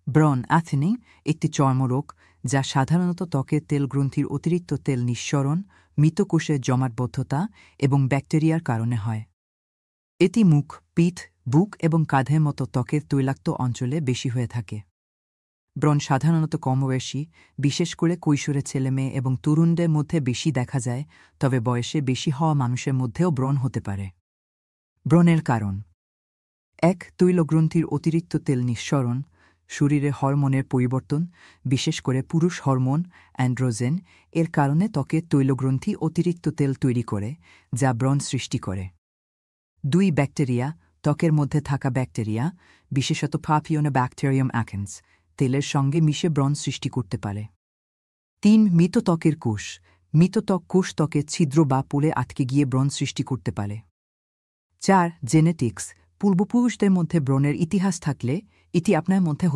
ব্রণ অ্যাথেনিং একটি চর্মরোগ যা সাধারণত ত্বকের তেল গ্রন্থির অতিরিক্ত তেল নিঃসরণ, মৃত কোষের জমাটবদ্ধতা এবং ব্যাকটেরিয়ার কারণে হয়। এটি মুখ, পিঠ, বুক এবং কাঁধের মতো ত্বকের তৈলাক্ত অঞ্চলে বেশি হয়ে থাকে। ব্রণ সাধারণত কমবয়সী, বিশেষ করে কৈশোরের ছেলেমেয়ে এবং তরুণদের মধ্যে বেশি দেখা যায়, তবে বয়সে বেশি হওয়া মানুষের মধ্যেও ব্রণ হতে পারে। ব্রণের কারণ: ১. তৈলগ্রন্থির অতিরিক্ত তেল নিঃসরণ, শরীরে হরমোনের পরিবর্তন, বিশেষ করে পুরুষ হরমোন অ্যান্ড্রোজেন এর কারণে ত্বকের তৈলগ্রন্থি অতিরিক্ত তেল তৈরি করে, যা ব্রণ সৃষ্টি করে। ২. ব্যাকটেরিয়া, ত্বকের মধ্যে থাকা ব্যাকটেরিয়া, বিশেষত পাপিওনোব্যাকটেরিয়াম অ্যাকেন্স, তেলের সঙ্গে মিশে ব্রণ সৃষ্টি করতে পারে। ৩. মৃত ত্বকের কোষ, মৃত ত্বক কোষ ত্বকের ছিদ্র বা পুলে আটকে গিয়ে ব্রণ সৃষ্টি করতে পারে। ৪. জেনেটিক্স, পূর্বপুরুষদের মধ্যে ব্রণের ইতিহাস থাকলে এটি আপনার মধ্যে